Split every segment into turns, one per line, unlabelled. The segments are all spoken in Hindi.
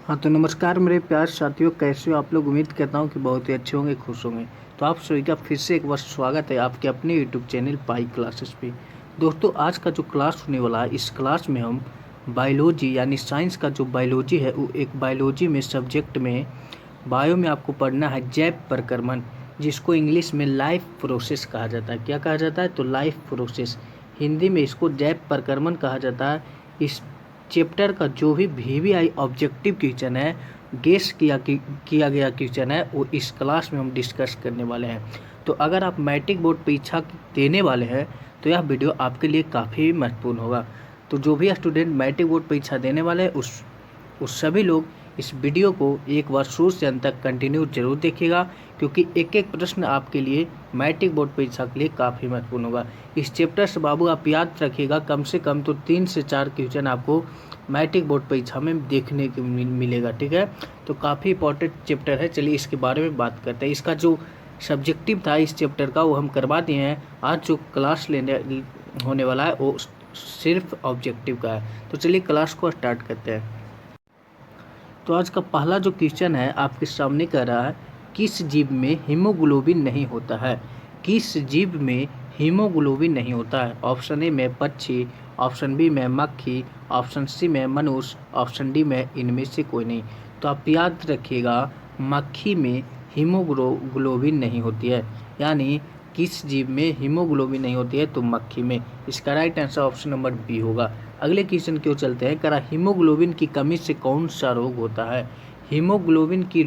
हाँ तो नमस्कार मेरे प्यार साथियों, कैसे हो आप लोग। उम्मीद करता हूँ कि बहुत ही अच्छे होंगे, खुश होंगे। तो आप सभी का फिर से एक बार स्वागत है आपके अपने यूट्यूब चैनल पाई क्लासेस पे। दोस्तों आज का जो क्लास होने वाला है, इस क्लास में हम बायोलॉजी यानी साइंस का जो बायोलॉजी है वो एक बायोलॉजी में सब्जेक्ट में बायो में आपको पढ़ना है जैव प्रक्रमण, जिसको इंग्लिश में लाइफ प्रोसेस कहा जाता है। क्या कहा जाता है? तो लाइफ प्रोसेस। हिंदी में इसको जैव प्रक्रमण कहा जाता है। इस चैप्टर का जो भी VVI ऑब्जेक्टिव क्वेश्चन है, गेस किया गया क्वेश्चन है, वो इस क्लास में हम डिस्कस करने वाले हैं। तो अगर आप मैट्रिक बोर्ड परीक्षा देने वाले हैं तो यह वीडियो आपके लिए काफ़ी महत्वपूर्ण होगा। तो जो भी स्टूडेंट मैट्रिक बोर्ड परीक्षा देने वाले हैं उस सभी लोग इस वीडियो को एक बार शुरू से अंत तक कंटिन्यू जरूर देखिएगा, क्योंकि एक एक प्रश्न आपके लिए मैट्रिक बोर्ड परीक्षा के लिए काफ़ी महत्वपूर्ण होगा। इस चैप्टर से बाबू आप याद रखिएगा, कम से कम तो 3 से 4 क्वेश्चन आपको मैट्रिक बोर्ड परीक्षा में देखने को मिलेगा। ठीक है, तो काफ़ी इंपॉर्टेंट चैप्टर है। चलिए इसके बारे में बात करते हैं। इसका जो सब्जेक्टिव था इस चैप्टर का वो हम करवा दिए हैं। आज जो क्लास लेने होने वाला है वो सिर्फ ऑब्जेक्टिव का है। तो चलिए क्लास को स्टार्ट करते हैं। तो आज का पहला जो क्वेश्चन है आपके सामने कह रहा है, किस जीव में हीमोग्लोबिन नहीं होता है? किस जीव में हीमोग्लोबिन नहीं होता है? ऑप्शन ए में पक्षी, ऑप्शन बी में मक्खी, ऑप्शन सी में मनुष्य, ऑप्शन डी में इनमें से कोई नहीं। तो आप याद रखिएगा, मक्खी में हीमोग्लोबिन नहीं होती है। यानी किस जीव में हीमोग्लोबिन नहीं होती है? तो मक्खी में। इसका right answer option number B होगा। अगले क्वेश्चन क्यों चलते हैं। करा हीमोग्लोबिन की कमी से कौन सा रोग होता है? हीमोग्लोबिन की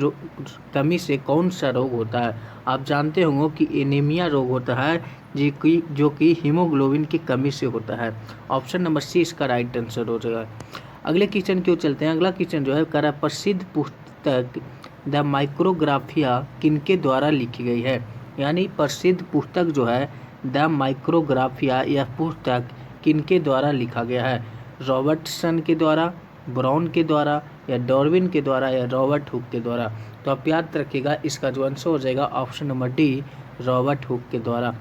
कमी से कौन सा रोग होता है? आप जानते होंगे कि एनीमिया रोग होता है जो कि हीमोग्लोबिन की कमी से होता है। ऑप्शन नंबर सी इसका राइट आंसर हो जाएगा। अगले क्वेश्चन क्यों चलते हैं। अगला क्वेश्चन जो है करा प्रसिद्ध पुस्तक द माइक्रोग्राफिया किनके द्वारा लिखी गई है? यानी प्रसिद्ध पुस्तक जो है द माइक्रोग्राफिया, यह पुस्तक किनके द्वारा लिखा गया है? रॉबर्टसन के द्वारा, ब्राउन के द्वारा, या डार्विन के द्वारा, या रॉबर्ट हुक के द्वारा? तो आप याद रखिएगा, इसका जो आंसर हो जाएगा option number D, Robert Hooke के द्वारा।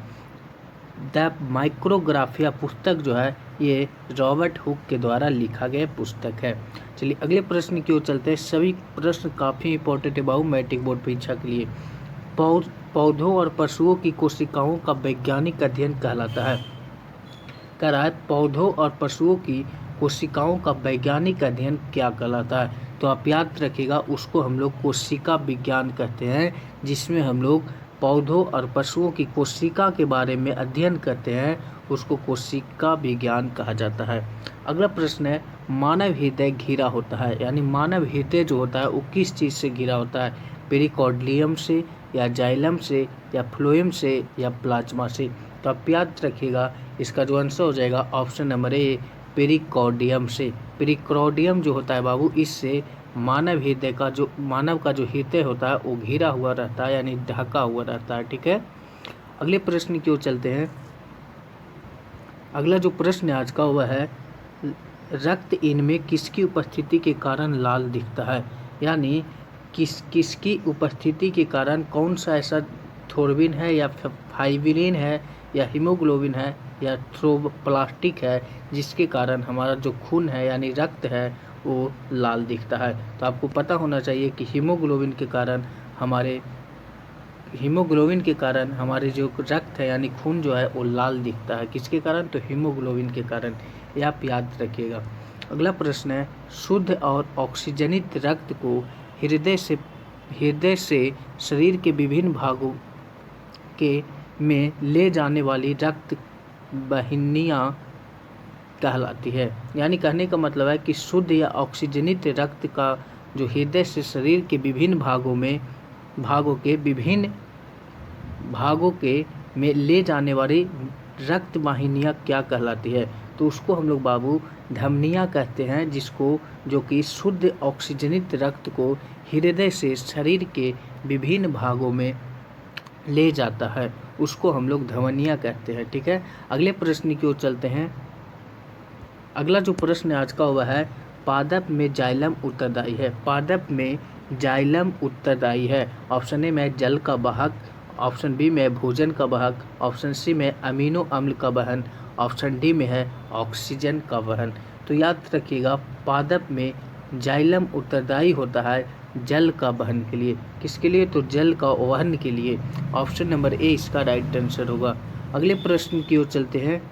द माइक्रोग्राफिया पुस्तक जो है ये रॉबर्ट हुक के द्वारा लिखा गया पुस्तक है। चलिए अगले प्रश्न की ओर चलते हैं। सभी प्रश्न काफ़ी इंपॉर्टेंट है बाबू मैट्रिक बोर्ड परीक्षा के लिए। पौधों और पशुओं की कोशिकाओं का वैज्ञानिक अध्ययन कहलाता है। कह रहा है पौधों और पशुओं की कोशिकाओं का वैज्ञानिक अध्ययन क्या कहलाता है? तो आप याद रखिएगा, उसको हम लोग कोशिका विज्ञान कहते हैं, जिसमें हम लोग पौधों और पशुओं की कोशिका के बारे में अध्ययन करते हैं, उसको कोशिका विज्ञान कहा जाता है। अगला प्रश्न है, मानव हृदय घिरा होता है, यानी मानव हृदय जो होता है वो किस चीज़ से घिरा होता है? पेरिकार्डियम से, या जाइलम से, या फ्लोएम से, या प्लाज्मा से? तो आप याद रखिएगा, इसका जो आंसर हो जाएगा ऑप्शन नंबर ए, पेरिकार्डियम से। पेरिकार्डियम जो होता है बाबू, इससे मानव का जो हृदय होता है वो घिरा हुआ रहता है, यानी ढका हुआ रहता है। ठीक है, अगले प्रश्न की ओर चलते हैं। अगला जो प्रश्न आज का वह है, रक्त इनमें किसकी उपस्थिति के कारण लाल दिखता है? यानी किसकी उपस्थिति के कारण, कौन सा ऐसा थोरबिन है, या फाइब्रिन है, या हीमोग्लोबिन है, या थ्रोम्बोप्लास्टिक है, जिसके कारण हमारा जो खून है यानी रक्त है वो लाल दिखता है? तो आपको पता होना चाहिए कि हीमोग्लोबिन के कारण हमारे जो रक्त है यानी खून जो है वो लाल दिखता है। किसके कारण? तो हीमोग्लोबिन के कारण। ये आप याद रखिएगा। अगला प्रश्न है, शुद्ध और ऑक्सीजनित रक्त को हृदय से शरीर के विभिन्न भागों के में ले जाने वाली रक्त वाहिनियाँ कहलाती है। यानी कहने का मतलब है कि शुद्ध या ऑक्सीजनित रक्त का जो हृदय से शरीर के विभिन्न भागों के में ले जाने वाली रक्त वाहिनियाँ क्या कहलाती है? तो उसको हम लोग बाबू धमनियाँ कहते हैं, जो कि शुद्ध ऑक्सीजनित रक्त को हृदय से शरीर के विभिन्न भागों में ले जाता है, उसको हम लोग धमनियाँ कहते हैं। ठीक है, अगले प्रश्न की ओर चलते हैं। अगला जो प्रश्न आज का हुआ है, पादप में जाइलम उत्तरदायी है। पादप में जाइलम उत्तरदायी है। ऑप्शन ए में जल का वाहक, ऑप्शन बी में भोजन का वाहक, ऑप्शन सी में अमीनो अम्ल का वहन, ऑप्शन डी में है ऑक्सीजन का वहन। तो याद रखिएगा, पादप में जाइलम उत्तरदायी होता है जल का वहन के लिए। किसके लिए? तो जल का वहन के लिए। ऑप्शन नंबर ए इसका राइट आंसर होगा। अगले प्रश्न की ओर चलते हैं।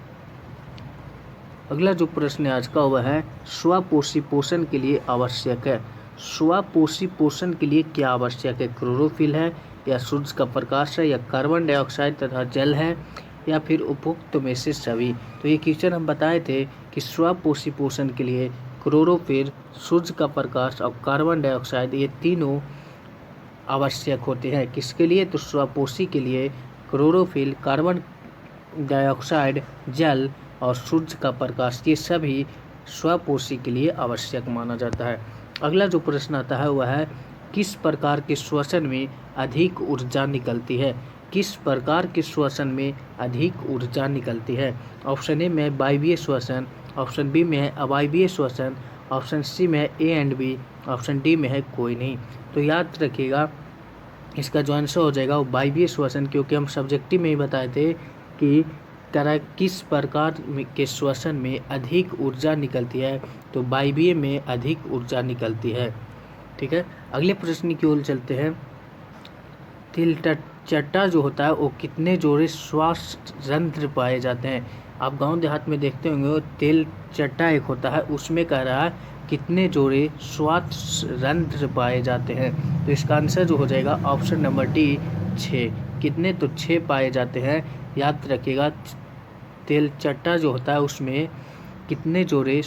अगला जो प्रश्न आज का वह है स्वपोषी पोषण के लिए आवश्यक है। स्वपोषी पोषण के लिए क्या आवश्यक है? क्लोरोफिल है, या सूर्य का प्रकाश है, या कार्बन डाइऑक्साइड तथा जल है, या फिर उपयुक्त में से सभी। तो ये क्वेश्चन हम बताए थे कि स्वपोषी पोषण के लिए क्लोरोफिल, सूर्य का प्रकाश और कार्बन डाइऑक्साइड ये तीनों आवश्यक होते हैं। किसके लिए? तो स्वपोषी के लिए क्लोरोफिल, कार्बन डाइऑक्साइड, जल और सूर्य का प्रकाश ये सभी स्वपोषी के लिए आवश्यक माना जाता है। अगला जो प्रश्न आता है वह है किस प्रकार के श्वसन में अधिक ऊर्जा निकलती है? किस प्रकार के श्वसन में अधिक ऊर्जा निकलती है? ऑप्शन ए में वायवीय श्वसन, ऑप्शन बी में है अवायवीय श्वसन, ऑप्शन सी में है A and B, option D में है कोई नहीं। तो याद रखिएगा इसका जो आंसर हो जाएगा वो वायवीय श्वसन, क्योंकि हम सब्जेक्टिव में ही बताए थे कि किस प्रकार के श्वसन में अधिक ऊर्जा निकलती है, तो वायवीय में अधिक ऊर्जा निकलती है। ठीक है, अगले प्रश्न की ओर चलते हैं। तिलचट्टा जो होता है वो कितने जोड़े श्वास रंध्र पाए जाते हैं? आप गांव देहात में देखते होंगे तिलचट्टा एक होता है, उसमें कह रहा है कितने जोड़े श्वास रंध्र पाए जाते हैं। तो इसका आंसर जो हो जाएगा ऑप्शन नंबर डी 6। कितने? तो 6 पाए जाते हैं। याद रखिएगा तिलचट्टा जो होता है उसमें कितने जोड़े।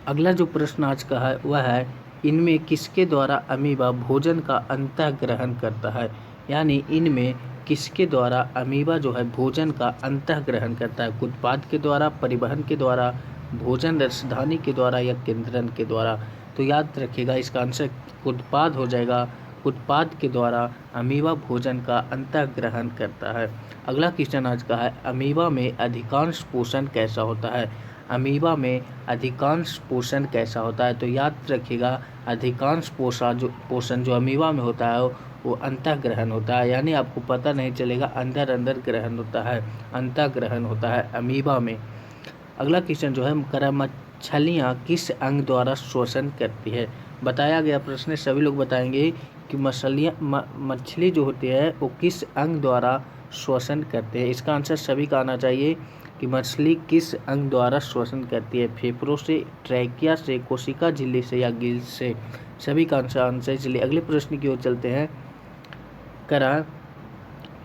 अगला जो प्रश्न आज का है वह है इनमें किसके द्वारा अमीबा भोजन का अंतःग्रहण करता है? यानी इनमें किसके द्वारा अमीबा जो है भोजन का अंतःग्रहण करता है? उत्पाद के द्वारा, परिवहन के द्वारा, भोजन रसधानी के द्वारा या केंद्रन के द्वारा? तो याद रखिएगा इसका आंसर उत्पाद हो जाएगा। उत्पाद के द्वारा अमीबा भोजन का अंतःग्रहण करता है। अगला क्वेश्चन आज का है अमीबा में अधिकांश पोषण कैसा होता है? अमीबा में अधिकांश पोषण कैसा होता है? तो याद रखिएगा अधिकांश पोषण जो अमीबा में होता है वो अंतःग्रहण होता है, यानी आपको पता नहीं चलेगा अंदर अंदर ग्रहण होता है, अंतःग्रहण होता है अमीबा में। अगला क्वेश्चन जो है करा मछलियाँ किस अंग द्वारा श्वसन करती है? बताया गया प्रश्न सभी लोग बताएंगे कि मछली जो होती है वो किस अंग द्वारा श्वसन करते हैं। इसका आंसर सभी का आना चाहिए कि मछली किस अंग द्वारा श्वसन करती है? फेफड़ों से, ट्रैकिया से, कोशिका झिल्ली से या गिल्स से? सभी का आंसर। चलिए अगले प्रश्न की ओर चलते हैं। करा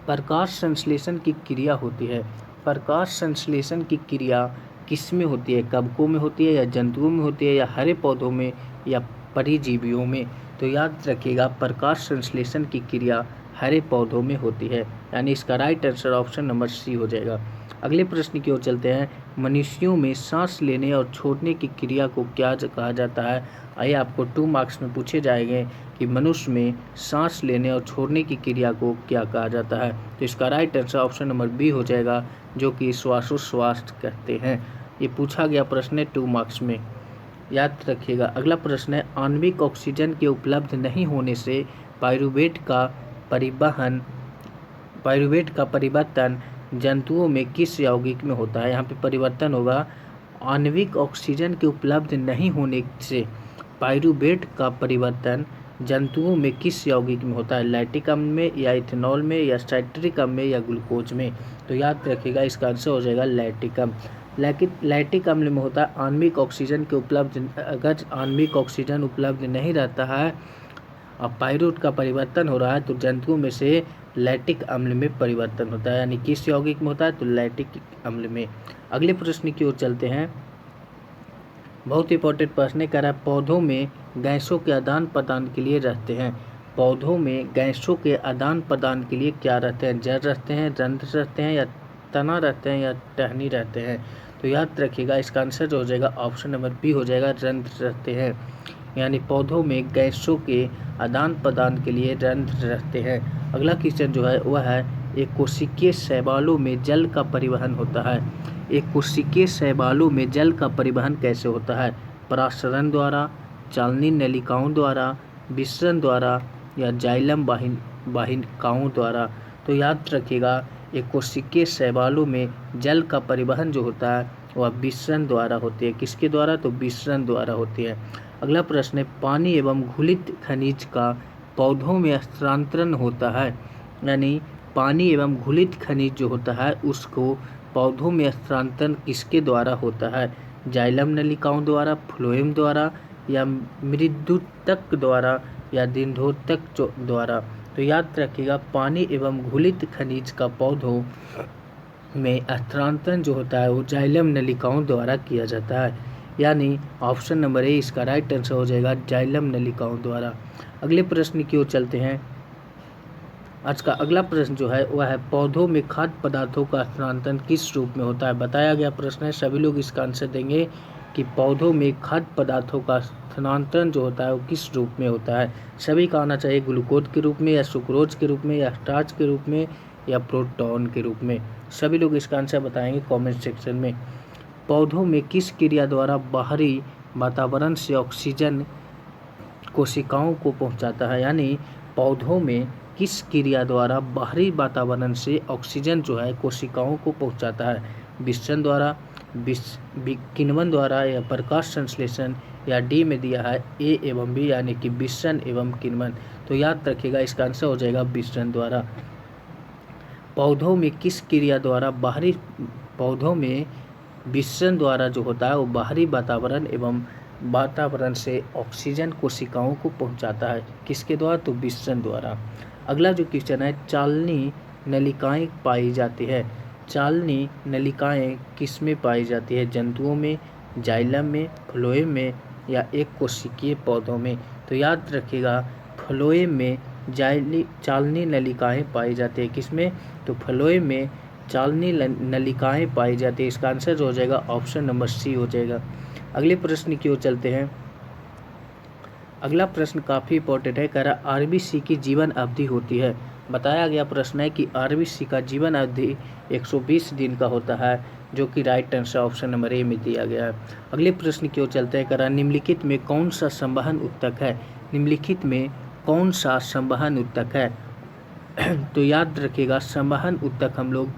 प्रकाश संश्लेषण की क्रिया होती है। प्रकाश संश्लेषण की क्रिया किस में होती है? कवकों में होती है, या जंतुओं में होती है, या हरे पौधों में, या परजीवियों में? तो याद रखिएगा प्रकाश संश्लेषण की क्रिया हरे पौधों में होती है, यानी इसका right answer option number C हो जाएगा। अगले प्रश्न की ओर चलते हैं। मनुष्यों में सांस लेने और छोड़ने की क्रिया को क्या कहा जाता है? आइए आपको 2 मार्क्स में पूछे जाएंगे कि मनुष्य में सांस लेने और छोड़ने की क्रिया को क्या कहा जाता है। तो इसका right answer option number B हो जाएगा, जो कि श्वासोच्छ्वास कहते हैं। ये पूछा गया प्रश्न है 2 मार्क्स में, याद रखिएगा। अगला प्रश्न है आणविक ऑक्सीजन के उपलब्ध नहीं होने से पाइरूवेट का परिवर्तन जंतुओं में किस यौगिक में होता है? यहाँ पे परिवर्तन होगा। आणविक ऑक्सीजन के उपलब्ध नहीं होने से पाइरूवेट का परिवर्तन जंतुओं में किस यौगिक में होता है? लैक्टिक अम्ल में, या इथेनॉल में, या साइट्रिक अम्ल में, या ग्लूकोज में? तो याद रखिएगा इसका आंसर हो जाएगा लैक्टिक अम्ल। लैक्टिक अम्ल में होता है आणविक ऑक्सीजन के उपलब्ध। अगर आणविक ऑक्सीजन उपलब्ध नहीं रहता है और पाइरूवेट का परिवर्तन हो रहा है तो जंतुओं में से लैक्टिक अम्ल में परिवर्तन होता है, यानी किस यौगिक में होता है? तो लैक्टिक अम्ल में। अगले प्रश्न की ओर चलते हैं। बहुत इंपॉर्टेंट प्रश्न कह रहा है पौधों में गैसों के आदान प्रदान के लिए रहते हैं। पौधों में गैसों के आदान प्रदान के लिए क्या रहते हैं? जड़ रहते हैं, रंध्र रहते हैं, या तना रहते हैं, या टहनी रहते हैं? तो याद रखिएगा इसका आंसर जो हो जाएगा ऑप्शन नंबर बी हो जाएगा, रंध्र रहते हैं। यानी पौधों में गैसों के आदान प्रदान के लिए रंध्र रहते हैं। अगला क्वेश्चन जो है वह है एक कोशिकीय शैवालों में जल का परिवहन होता है। एक कोशिकीय शैवालों में जल का परिवहन कैसे होता है? परासरण द्वारा, चालनी नलिकाओं द्वारा, विसरण द्वारा, या जाइलम वाहिकाओं द्वारा? तो याद रखिएगा एक कोशिकीय शैवालों में जल का परिवहन जो होता है वह विसरण द्वारा होती है। किसके द्वारा? तो विसरण द्वारा होती है। अगला प्रश्न है, पानी एवं घुलित खनिज का पौधों में हस्तांतरण होता है, यानी पानी एवं घुलित खनिज जो होता है उसको पौधों में हस्तांतरण किसके द्वारा होता है? जाइलम नलिकाओं द्वारा, फ्लोएम द्वारा, या मृदुतक द्वारा, या दिंधोतक द्वारा। तो याद रखिएगा, पानी एवं घुलित खनिज का पौधों में हस्तांतरण जो होता है वो जाइलम नलिकाओं द्वारा किया जाता है, यानी ऑप्शन नंबर ए इसका राइट आंसर हो जाएगा, जाइलम नलिकाओं द्वारा। अगले प्रश्न की ओर चलते हैं। आज का अगला प्रश्न जो है वह है, पौधों में खाद्य पदार्थों का हस्तांतरण किस रूप में होता है? बताया गया प्रश्न है, सभी लोग इसका आंसर देंगे कि पौधों में खाद्य पदार्थों का हस्तांतरण जो होता है वो किस रूप में होता है। सभी का आना चाहिए, ग्लूकोज के रूप में, या सुक्रोज के रूप में, या स्टार्च के रूप में, या प्रोटॉन के रूप में। सभी लोग इसका आंसर बताएंगे कमेंट सेक्शन में। पौधों में किस क्रिया द्वारा बाहरी वातावरण से ऑक्सीजन कोशिकाओं को पहुंचाता है? यानी पौधों में किस क्रिया द्वारा बाहरी वातावरण से ऑक्सीजन जो है कोशिकाओं को पहुंचाता है? विसरण द्वारा, किण्वन द्वारा, या प्रकाश संश्लेषण, या डी में दिया है ए एवं बी, यानी कि विसरण एवं किण्वन। तो याद रखिएगा, इसका आंसर हो जाएगा विसरण द्वारा। पौधों में किस क्रिया द्वारा पौधों में विसरण द्वारा जो होता है वो बाहरी वातावरण एवं वातावरण से ऑक्सीजन कोशिकाओं को पहुंचाता है। किसके द्वारा? तो विसरण द्वारा। अगला जो क्वेश्चन है, चालनी नलिकाएं पाई जाती है। चालनी नलिकाएं किस में पाई जाती है? जंतुओं में, जाइलम में, फ्लोएम में, या एक कोशिकीय पौधों में। तो याद रखिएगा, फ्लोएम में चालनी नलिकाएं पाई जाती है। किसमें? तो फ्लोएम में चालनी नलिकाएं पाई जाती है। इसका आंसर जो हो जाएगा ऑप्शन नंबर सी हो जाएगा। अगले प्रश्न की ओर चलते हैं। अगला प्रश्न काफ़ी इंपॉर्टेंट है, कह रहा आरबीसी की जीवन अवधि होती है। बताया गया प्रश्न है कि आरबीसी का जीवन अवधि 120 दिन का होता है, जो कि right answer option number A में दिया गया है। अगले प्रश्न की ओर चलते हैं, कह रहा निम्नलिखित में कौन सा संवहन उत्तक है? निम्नलिखित में कौन सा संवहन उत्तक है? तो याद रखिएगा, संवहन उत्तक हम लोग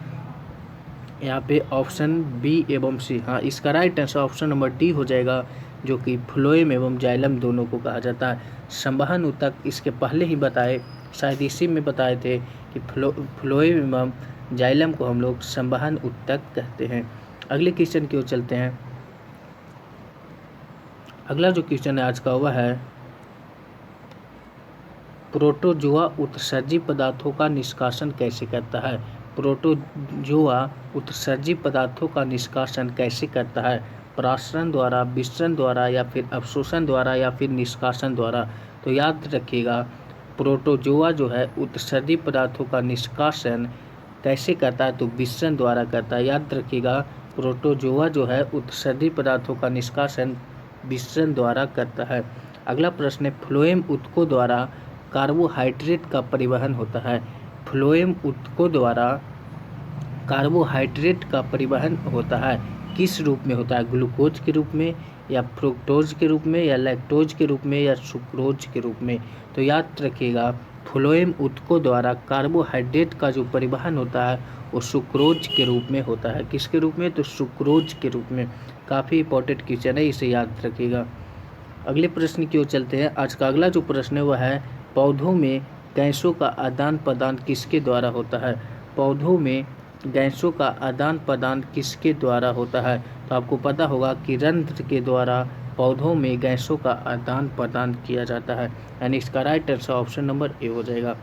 यहाँ पे ऑप्शन बी एवं सी, हाँ इसका right answer option number D हो जाएगा, जो कि फ्लोएम एवं जाइलम दोनों को कहा जाता है। संवहन उत्तक इसके पहले ही बताए, शायद इसी में बताए थे कि फ्लोएम एवं जाइलम को हम लोग संवहन उत्तक कहते हैं। अगले क्वेश्चन की ओर चलते हैं। अगला जो क्वेश्चन है आज का वह है, प्रोटोजोआ उत्सर्जी पदार्थों का निष्कासन कैसे करता है? प्रोटोजोआ उत्सर्जी पदार्थों का निष्कासन कैसे करता है? परासरण द्वारा, विसरण द्वारा, या फिर अवशोषण द्वारा, या फिर निष्कासन द्वारा। तो याद रखिएगा, प्रोटोजोआ जो है उत्सर्जी पदार्थों का निष्कासन कैसे करता है? तो विसरण द्वारा करता है। याद रखिएगा, प्रोटोजोआ जो है उत्सर्जी पदार्थों का निष्कासन विसरण द्वारा करता है। अगला प्रश्न है, फ्लोएम उत्तकों द्वारा कार्बोहाइड्रेट का परिवहन होता है। फ्लोएम उत्तकों द्वारा कार्बोहाइड्रेट का परिवहन होता है, किस रूप में होता है? ग्लूकोज के रूप में, या फ्रुक्टोज के रूप में, या लैक्टोज के रूप में, या सुक्रोज के रूप में। तो याद रखिएगा, फ्लोएम उत्तकों द्वारा कार्बोहाइड्रेट का जो परिवहन होता है वो सुक्रोज के रूप में होता है। किसके रूप में? तो सुक्रोज के रूप में। काफ़ी इंपॉर्टेंट क्वेश्चन है, इसे याद रखिएगा। अगले प्रश्न की ओर चलते हैं। आज का अगला जो प्रश्न है वह है, पौधों में गैसों का आदान प्रदान किसके द्वारा होता है? पौधों में गैसों का आदान प्रदान किसके द्वारा होता है? तो आपको पता होगा कि रंध्र के द्वारा पौधों में गैसों का आदान प्रदान किया जाता है, यानी इसका right answer option number A हो जाएगा।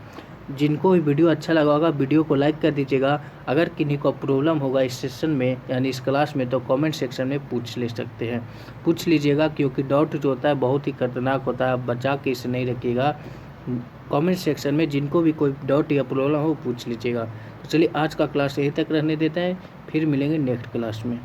जिनको भी वीडियो अच्छा लगा होगा वीडियो को लाइक कर दीजिएगा। अगर किन्हीं को प्रॉब्लम होगा इस सेशन में यानी इस क्लास में तो कमेंट सेक्शन में पूछ ले सकते हैं, पूछ लीजिएगा, क्योंकि डाउट जो होता है बहुत ही खतरनाक होता है, बचा के इसे नहीं रखिएगा। कमेंट सेक्शन में जिनको भी कोई डाउट या प्रॉब्लम हो पूछ लीजिएगा। तो चलिए आज का क्लास यहीं तक रहने देते हैं, फिर मिलेंगे नेक्स्ट क्लास में।